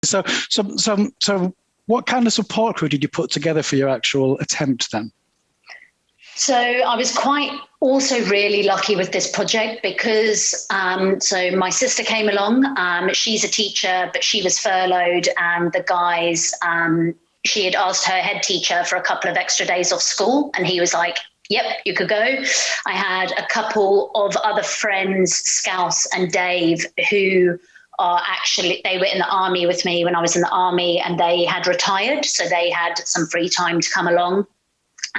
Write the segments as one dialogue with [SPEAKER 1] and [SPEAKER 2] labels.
[SPEAKER 1] So what kind of support crew did you put together for your actual attempt then?
[SPEAKER 2] So I was quite also really lucky with this project because so my sister came along. She's a teacher, but she was furloughed, and the guys, she had asked her head teacher for a couple of extra days off school, and he was like, yep, you could go. I had a couple of other friends, Scouse and Dave, who are actually, they were in the army with me when I was in the army, and they had retired, so they had some free time to come along.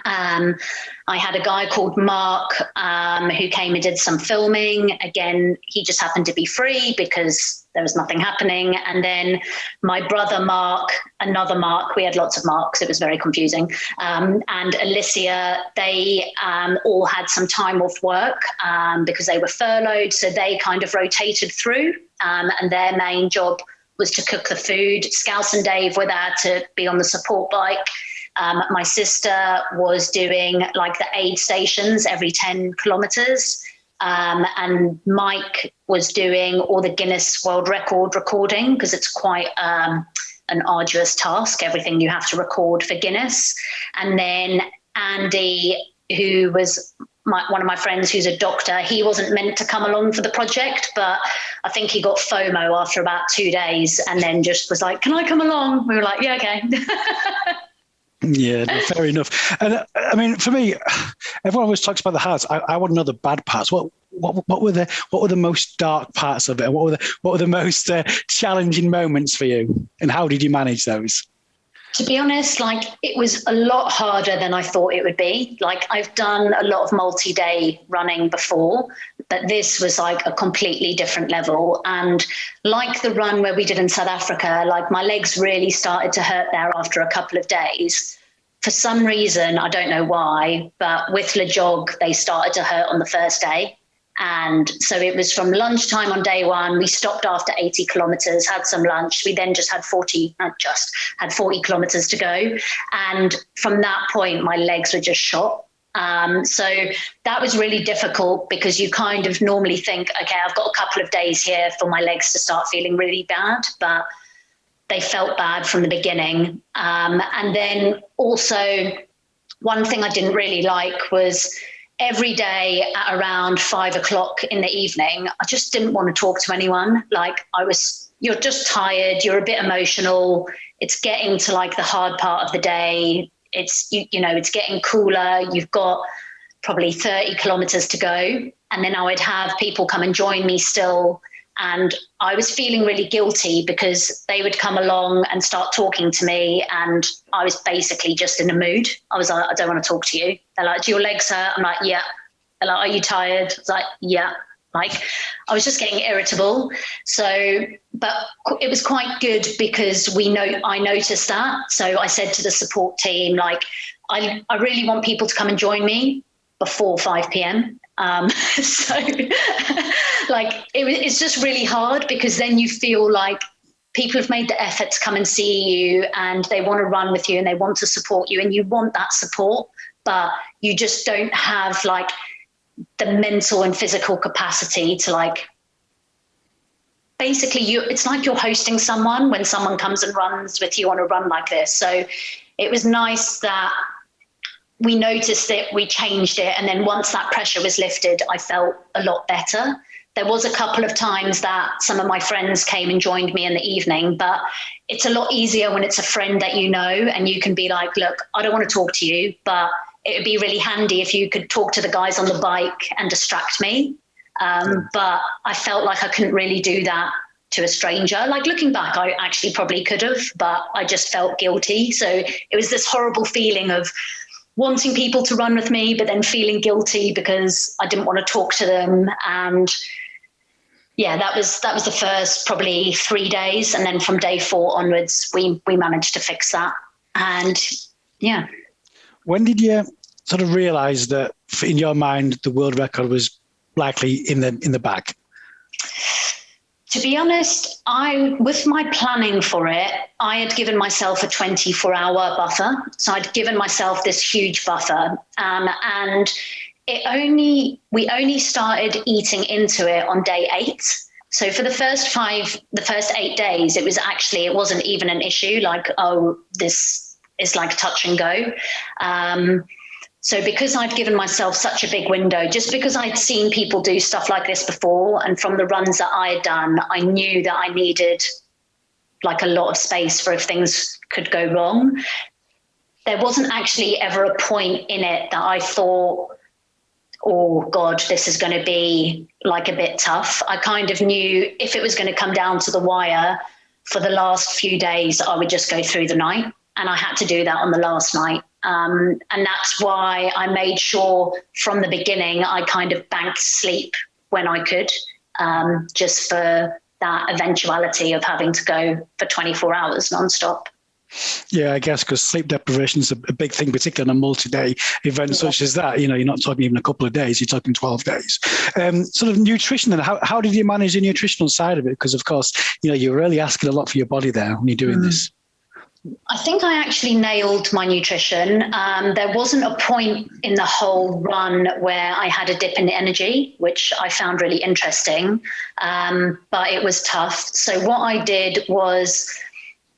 [SPEAKER 2] I had a guy called Mark who came and did some filming. Again, he just happened to be free because there was nothing happening. And then my brother Mark, another Mark, we had lots of Marks, it was very confusing, and Alicia, they all had some time off work because they were furloughed. So they kind of rotated through and their main job was to cook the food. Scouse and Dave were there to be on the support bike. My sister was doing like the aid stations every 10 kilometers. And Mike was doing all the Guinness World Record recording because it's quite an arduous task, everything you have to record for Guinness. And then Andy, who was one of my friends who's a doctor, he wasn't meant to come along for the project, but I think he got FOMO after about 2 days and then just was like, can I come along? We were like, yeah, okay.
[SPEAKER 1] Yeah, no, fair enough. And I mean, for me, everyone always talks about the highlights. I want to know the bad parts. What were the most dark parts of it? What were the most challenging moments for you? And how did you manage those?
[SPEAKER 2] To be honest, like it was a lot harder than I thought it would be. Like I've done a lot of multi-day running before, but this was like a completely different level. And like the run where we did in South Africa, like my legs really started to hurt there after a couple of days. For some reason, I don't know why, but with Le Jog, they started to hurt on the first day. And so it was from lunchtime on day one. We stopped after 80 kilometers, had some lunch. We then had 40 kilometers to go. And from that point, my legs were just shot. So that was really difficult because you kind of normally think, okay, I've got a couple of days here for my legs to start feeling really bad, but they felt bad from the beginning. And then also one thing I didn't really like was every day at around 5 o'clock in the evening, I just didn't want to talk to anyone. Like you're just tired. You're a bit emotional. It's getting to like the hard part of the day. It's, it's getting cooler. You've got probably 30 kilometers to go. And then I would have people come and join me still. And I was feeling really guilty because they would come along and start talking to me. And I was basically just in a mood. I was like, I don't want to talk to you. They're like, do your legs hurt? I'm like, yeah. They're like, are you tired? I was like, yeah. Like I was just getting irritable. So, but it was quite good because I noticed that. So I said to the support team, like, I really want people to come and join me before 5 p.m. So like it's just really hard because then you feel like people have made the effort to come and see you and they want to run with you and they want to support you and you want that support, but you just don't have like the mental and physical capacity to like, basically it's like you're hosting someone when someone comes and runs with you on a run like this. So it was nice that we noticed it, we changed it. And then once that pressure was lifted, I felt a lot better. There was a couple of times that some of my friends came and joined me in the evening, but it's a lot easier when it's a friend that you know and you can be like, look, I don't want to talk to you, but it would be really handy if you could talk to the guys on the bike and distract me. But I felt like I couldn't really do that to a stranger. Like looking back, I actually probably could have, but I just felt guilty. So it was this horrible feeling of wanting people to run with me, but then feeling guilty because I didn't want to talk to them. And yeah, that was the first probably 3 days. And then from day 4 onwards, we managed to fix that. And yeah.
[SPEAKER 1] When did you sort of realize that in your mind, the world record was likely in the bag?
[SPEAKER 2] To be honest, with my planning for it, I had given myself a 24-hour buffer. So I'd given myself this huge buffer. And we only started eating into it on day 8. So for the first 8 days, it wasn't even an issue. Like, oh, this is like touch and go. So because I'd given myself such a big window, just because I'd seen people do stuff like this before, and from the runs that I had done, I knew that I needed like a lot of space for if things could go wrong. There wasn't actually ever a point in it that I thought, oh God, this is going to be like a bit tough. I kind of knew if it was going to come down to the wire for the last few days, I would just go through the night. And I had to do that on the last night. And that's why I made sure from the beginning, I kind of banked sleep when I could, just for that eventuality of having to go for 24 hours nonstop.
[SPEAKER 1] Yeah, I guess because sleep deprivation is a big thing, particularly on a multi-day event such as that. You're not talking even a couple of days, you're talking 12 days. Sort of nutrition then, how did you manage the nutritional side of it? Because of course, you're really asking a lot for your body there when you're doing this.
[SPEAKER 2] I think I actually nailed my nutrition. There wasn't a point in the whole run where I had a dip in energy, which I found really interesting, but it was tough. So what I did was,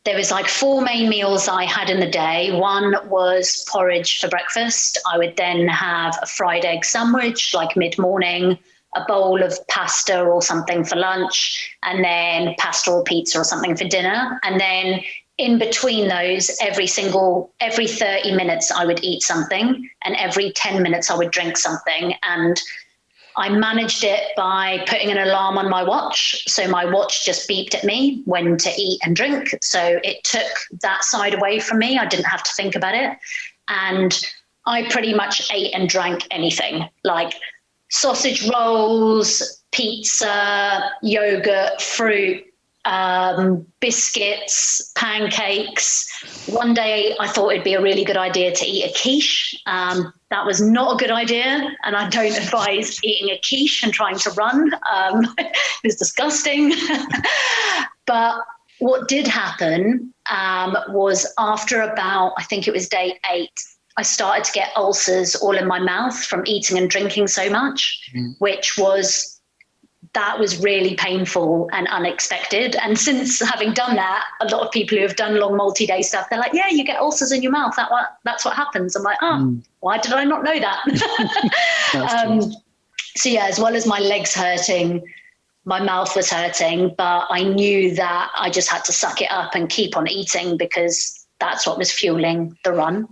[SPEAKER 2] there was like 4 main meals I had in the day. One was porridge for breakfast. I would then have a fried egg sandwich, like mid-morning, a bowl of pasta or something for lunch, and then pasta or pizza or something for dinner. And then in between those, every 30 minutes I would eat something, and every 10 minutes I would drink something. And I managed it by putting an alarm on my watch. So my watch just beeped at me when to eat and drink. So it took that side away from me. I didn't have to think about it. And I pretty much ate and drank anything, like sausage rolls, pizza, yogurt, fruit, biscuits, pancakes. One day I thought it'd be a really good idea to eat a quiche. That was not a good idea, and I don't advise eating a quiche and trying to run. It was disgusting. But what did happen was after about, I think it was day 8, I started to get ulcers all in my mouth from eating and drinking so much, that was really painful and unexpected. And since having done that, a lot of people who have done long multi-day stuff, they're like, yeah, you get ulcers in your mouth. That's what happens. I'm like, why did I not know that? So yeah, as well as my legs hurting, my mouth was hurting, but I knew that I just had to suck it up and keep on eating because that's what was fueling the run.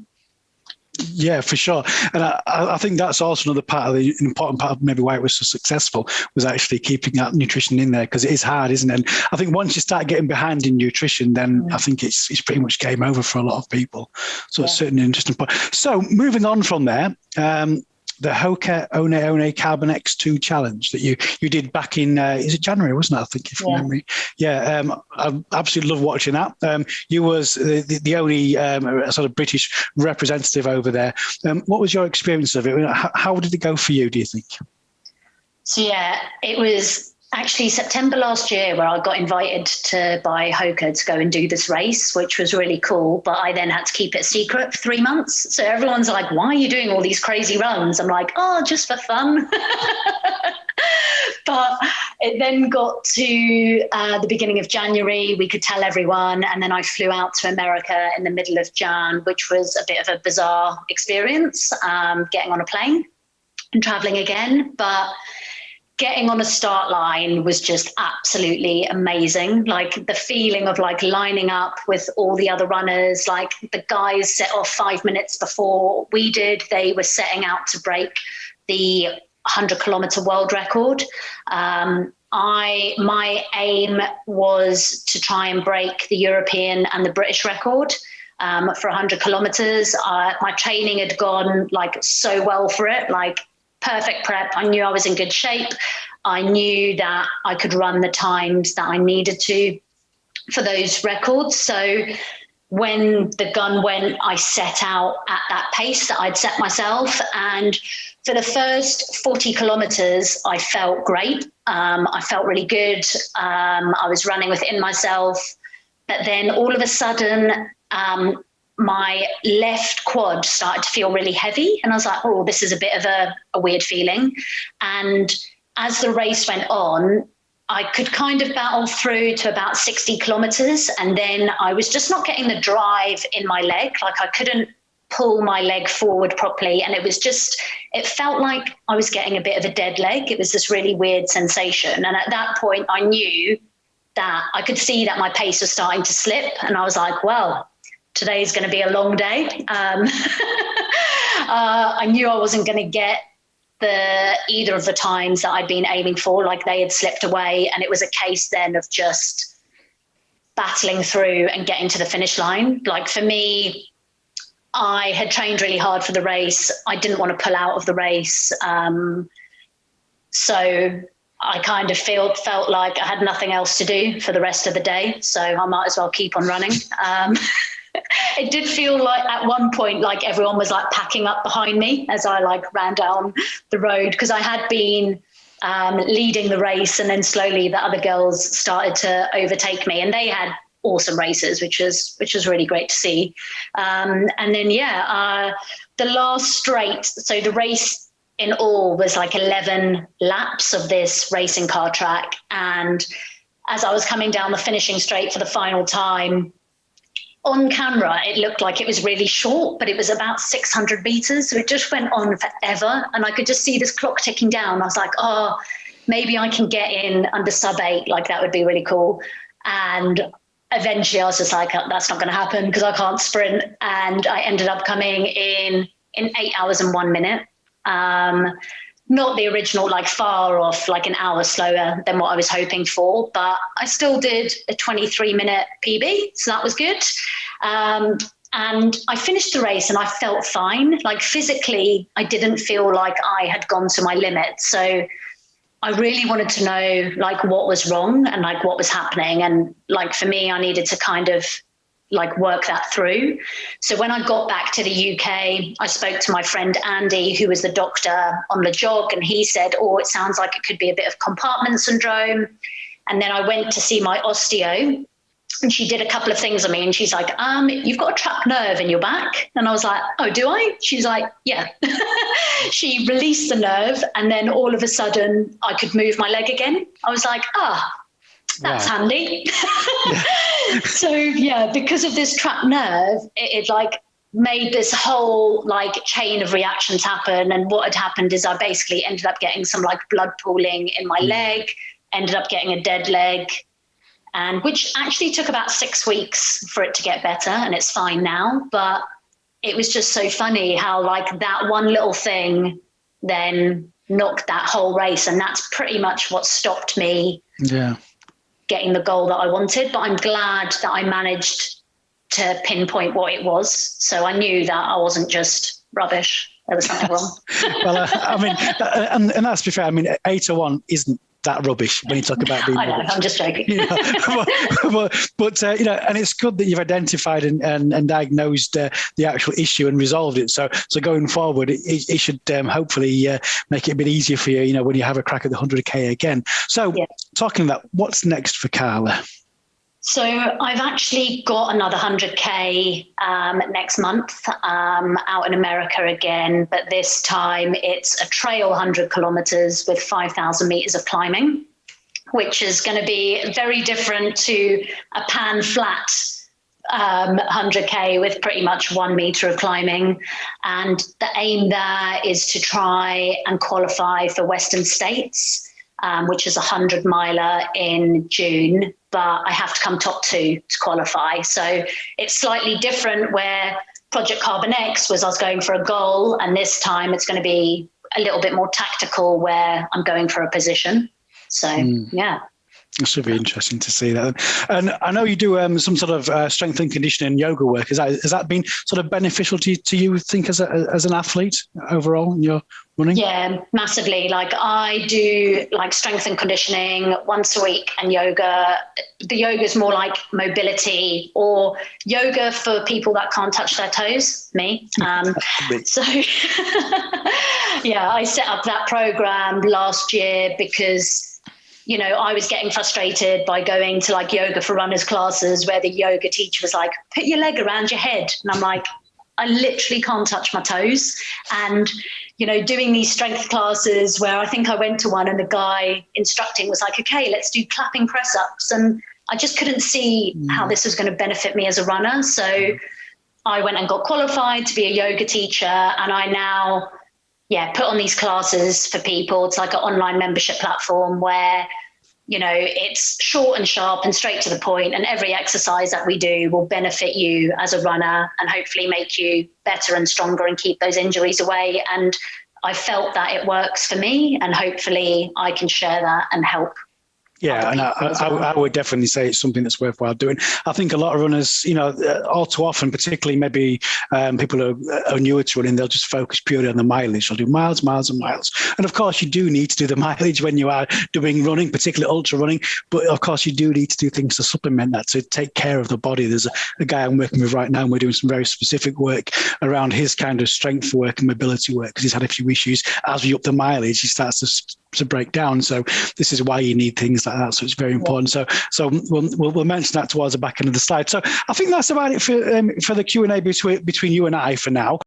[SPEAKER 1] Yeah, for sure. And I think that's also another part of the important part of maybe why it was so successful, was actually keeping that nutrition in there, because it is hard, isn't it? And I think once you start getting behind in nutrition, then I think it's pretty much game over for a lot of people. So it's certainly an interesting point. So moving on from there, the Hoka One One Carbon X2 challenge that you did back in, is it January, wasn't it? I think, if memory. Yeah, I absolutely love watching that. You was the only sort of British representative over there. What was your experience of it? How did it go for you, do you think?
[SPEAKER 2] So yeah, it was actually September last year where I got invited by Hoka to go and do this race, which was really cool. But I then had to keep it secret for 3 months. So everyone's like, why are you doing all these crazy runs? I'm like, oh, just for fun. But it then got to the beginning of January. We could tell everyone. And then I flew out to America in the middle of Jan, which was a bit of a bizarre experience, getting on a plane and traveling again. But getting on a start line was just absolutely amazing. Like the feeling of like lining up with all the other runners, like the guys set off 5 minutes before we did. They were setting out to break the 100-kilometer world record. My aim was to try and break the European and the British record for 100 kilometers. My training had gone like so well for it, like perfect prep. I knew I was in good shape. I knew that I could run the times that I needed to for those records. So when the gun went, I set out at that pace that I'd set myself. And for the first 40 kilometers, I felt great. I felt really good. I was running within myself. But then all of a sudden, my left quad started to feel really heavy. And I was like, oh, this is a bit of a weird feeling. And as the race went on, I could kind of battle through to about 60 kilometers. And then I was just not getting the drive in my leg. Like I couldn't pull my leg forward properly. And it felt like I was getting a bit of a dead leg. It was this really weird sensation. And at that point, I knew that I could see that my pace was starting to slip. And I was like, well, today's going to be a long day. I knew I wasn't going to get either of the times that I'd been aiming for, like they had slipped away. And it was a case then of just battling through and getting to the finish line. Like for me, I had trained really hard for the race. I didn't want to pull out of the race. So I kind of felt like I had nothing else to do for the rest of the day. So I might as well keep on running. It did feel like at one point, like everyone was like packing up behind me as I like ran down the road, because I had been leading the race, and then slowly the other girls started to overtake me, and they had awesome races, which was really great to see. And then, the last straight, so the race in all was like 11 laps of this racing car track. And as I was coming down the finishing straight for the final time, on camera, it looked like it was really short, but it was about 600 meters. So it just went on forever. And I could just see this clock ticking down. I was like, oh, maybe I can get in under sub-8. Like that would be really cool. And eventually I was just like, that's not going to happen because I can't sprint. And I ended up coming in 8 hours and 1 minute. Not the original, like far off, like an hour slower than what I was hoping for, but I still did a 23-minute PB. So that was good. And I finished the race and I felt fine. Like physically, I didn't feel like I had gone to my limit. So I really wanted to know like what was wrong and like what was happening. And like for me, I needed to kind of like work that through. So when I got back to the UK, I spoke to my friend Andy, who was the doctor on the jog, and he said, oh, it sounds like it could be a bit of compartment syndrome. And then I went to see my osteo, and she did a couple of things on me, and she's like, you've got a trapped nerve in your back. And I was like, oh, do I? She's like, yeah. She released the nerve, and then all of a sudden I could move my leg again. I was like, that's handy. Yeah. So yeah, because of this trapped nerve, it like made this whole like chain of reactions happen. And what had happened is I basically ended up getting some like blood pooling in my leg, ended up getting a dead leg, and which actually took about 6 weeks for it to get better, and it's fine now. But it was just so funny how like that one little thing then knocked that whole race, and that's pretty much what stopped me getting the goal that I wanted. But I'm glad that I managed to pinpoint what it was. So I knew that I wasn't just rubbish. There was something wrong.
[SPEAKER 1] Well, I mean, and that's to be fair. I mean, 8-1 isn't that rubbish when you talk about being rubbish.
[SPEAKER 2] I'm just joking.
[SPEAKER 1] You know, but and it's good that you've identified and diagnosed the actual issue and resolved it. So going forward, it should hopefully make it a bit easier for you, when you have a crack at the 100K again. So talking about what's next for Carla.
[SPEAKER 2] So I've actually got another 100K next month out in America again, but this time it's a trail 100 kilometers with 5,000 meters of climbing, which is going to be very different to a pan flat 100K with pretty much 1 meter of climbing. And the aim there is to try and qualify for Western States, which is a 100-miler in June, but I have to come top 2 to qualify. So it's slightly different where Project Carbon X was I was going for a goal, and this time it's going to be a little bit more tactical where I'm going for a position. So,
[SPEAKER 1] It should be interesting to see that. And I know you do some sort of strength and conditioning and yoga work. Has that been sort of beneficial to you, think, as an athlete overall in your running? Yeah,
[SPEAKER 2] massively. Like I do like strength and conditioning once a week, and yoga. The yoga is more like mobility, or yoga for people that can't touch their toes, me. So I set up that program last year because I was getting frustrated by going to like yoga for runners classes where the yoga teacher was like, put your leg around your head. And I'm like, I literally can't touch my toes. And doing these strength classes where I think I went to one and the guy instructing was like, okay, let's do clapping press ups. And I just couldn't see how this was going to benefit me as a runner. So I went and got qualified to be a yoga teacher. And I now, put on these classes for people. It's like an online membership platform where, it's short and sharp and straight to the point. And every exercise that we do will benefit you as a runner and hopefully make you better and stronger and keep those injuries away. And I felt that it works for me, and hopefully I can share that and help.
[SPEAKER 1] Yeah, and I would definitely say it's something that's worthwhile doing. I think a lot of runners, all too often, particularly maybe people who are newer to running, they'll just focus purely on the mileage. They'll do miles, miles and miles. And of course, you do need to do the mileage when you are doing running, particularly ultra running. But of course, you do need to do things to supplement that, to take care of the body. There's a guy I'm working with right now, and we're doing some very specific work around his kind of strength work and mobility work, because he's had a few issues. As we up the mileage, he starts to break down. So this is why you need things like that. So it's very important. So we'll mention that towards the back end of the slide. So I think that's about it for the Q&A between you and I for now.